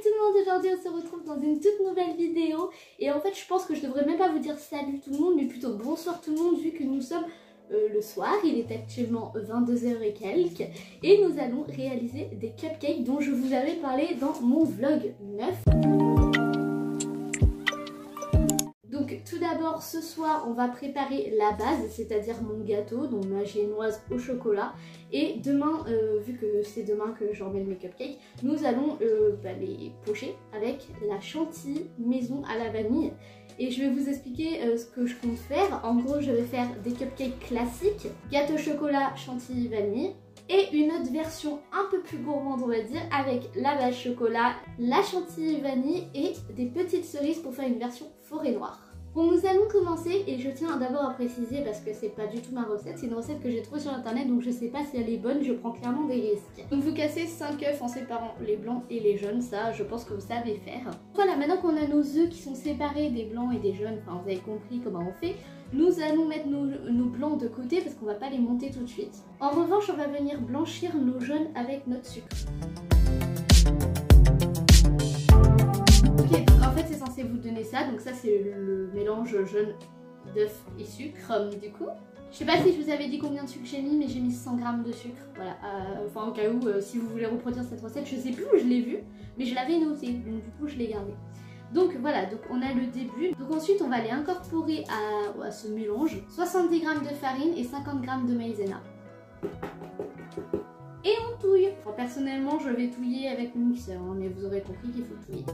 tout le monde, aujourd'hui on se retrouve dans une toute nouvelle vidéo. Et en fait je pense que je devrais même pas vous dire salut tout le monde, mais plutôt bonsoir tout le monde, vu que nous sommes le soir. Il est actuellement 22h et quelques. Et nous allons réaliser des cupcakes dont je vous avais parlé dans mon vlog 9. Donc tout d'abord ce soir on va préparer la base, c'est-à-dire mon gâteau, donc ma génoise au chocolat. Et demain, vu que c'est demain que j'emmène mes cupcakes, nous allons les pocher avec la chantilly maison à la vanille. Et je vais vous expliquer ce que je compte faire. En gros je vais faire des cupcakes classiques, gâteau chocolat, chantilly vanille. Et une autre version un peu plus gourmande on va dire, avec la base chocolat, la chantilly vanille et des petites cerises pour faire une version forêt noire. Bon, nous allons commencer et je tiens d'abord à préciser parce que c'est pas du tout ma recette, c'est une recette que j'ai trouvée sur internet donc je sais pas si elle est bonne, je prends clairement des risques. Donc vous cassez 5 œufs en séparant les blancs et les jaunes, ça je pense que vous savez faire. Voilà, maintenant qu'on a nos œufs qui sont séparés des blancs et des jaunes, enfin vous avez compris comment on fait, nous allons mettre nos blancs de côté parce qu'on va pas les monter tout de suite. En revanche on va venir blanchir nos jaunes avec notre sucre. Ok, en fait c'est censé vous donner ça, donc ça c'est le mélange jaune d'œuf et sucre du coup. Je sais pas si je vous avais dit combien de sucre j'ai mis, mais j'ai mis 100 g de sucre, voilà, enfin au cas où si vous voulez reproduire cette recette, je sais plus où je l'ai vue, mais je l'avais notée, donc du coup je l'ai gardée. Donc voilà, donc on a le début, donc ensuite on va aller incorporer à ce mélange 70 g de farine et 50 g de maïzena. Et on touille. Bon, personnellement je vais touiller avec le mixeur, hein, mais vous aurez compris qu'il faut touiller.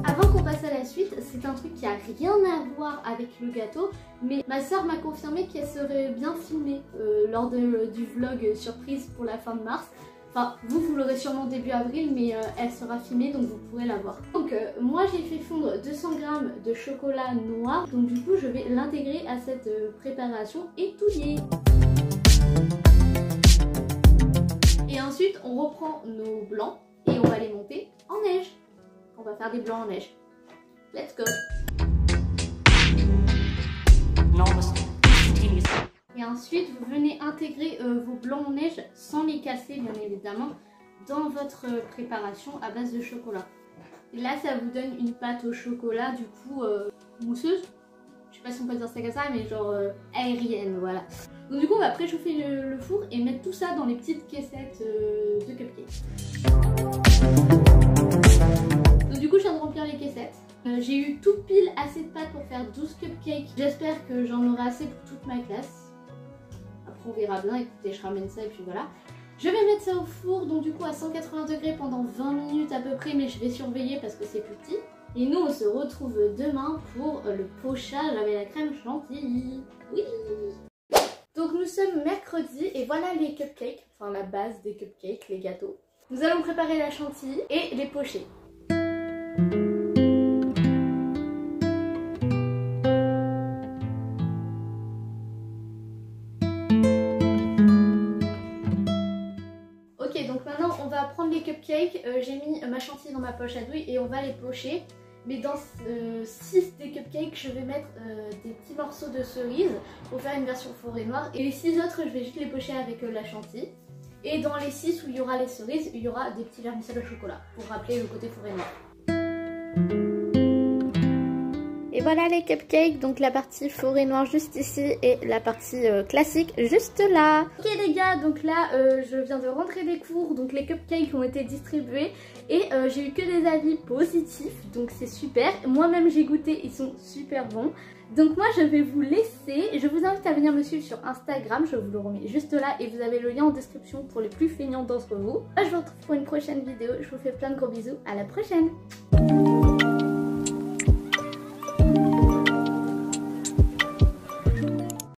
Avant qu'on passe à la suite, c'est un truc qui a rien à voir avec le gâteau, mais ma soeur m'a confirmé qu'elle serait bien filmée lors du vlog surprise pour la fin de mars. Enfin, vous l'aurez sûrement début avril, mais elle sera filmée donc vous pourrez la voir. Donc moi j'ai fait fondre 200 g de chocolat noir, donc du coup je vais l'intégrer à cette préparation et touiller. Et ensuite on reprend nos blancs et on va les monter en neige. On va faire des blancs en neige. Let's go! Et ensuite, vous venez intégrer vos blancs en neige sans les casser, bien évidemment, dans votre préparation à base de chocolat. Et là, ça vous donne une pâte au chocolat, du coup, mousseuse. Je sais pas si on peut dire ça comme ça, mais genre aérienne, voilà. Donc du coup, on va préchauffer le four et mettre tout ça dans les petites caissettes de cupcakes. Donc du coup, je viens de remplir les caissettes. J'ai eu tout pile assez de pâte pour faire 12 cupcakes. J'espère que j'en aurai assez pour toute ma classe. Après on verra bien, écoutez, je ramène ça et puis voilà. Je vais mettre ça au four, donc du coup à 180 degrés pendant 20 minutes à peu près, mais je vais surveiller parce que c'est plus petit. Et nous on se retrouve demain pour le pochage avec la crème chantilly. Oui! Donc nous sommes mercredi et voilà les cupcakes, enfin la base des cupcakes, les gâteaux. Nous allons préparer la chantilly et les pocher. Ok, donc maintenant on va prendre les cupcakes, j'ai mis ma chantilly dans ma poche à douille et on va les pocher. Mais dans 6 des cupcakes, je vais mettre des petits morceaux de cerise pour faire une version forêt noire. Et les 6 autres, je vais juste les pocher avec la chantilly. Et dans les 6 où il y aura les cerises, il y aura des petits vermicelles au chocolat pour rappeler le côté forêt noire. Et voilà les cupcakes, donc la partie forêt noire juste ici et la partie classique juste là. Ok les gars, donc là je viens de rentrer des cours, donc les cupcakes ont été distribués et j'ai eu que des avis positifs, donc c'est super. Moi-même j'ai goûté, ils sont super bons. Donc moi je vais vous laisser, je vous invite à venir me suivre sur Instagram, je vous le remets juste là et vous avez le lien en description pour les plus feignants d'entre vous. Là je vous retrouve pour une prochaine vidéo, je vous fais plein de gros bisous, à la prochaine.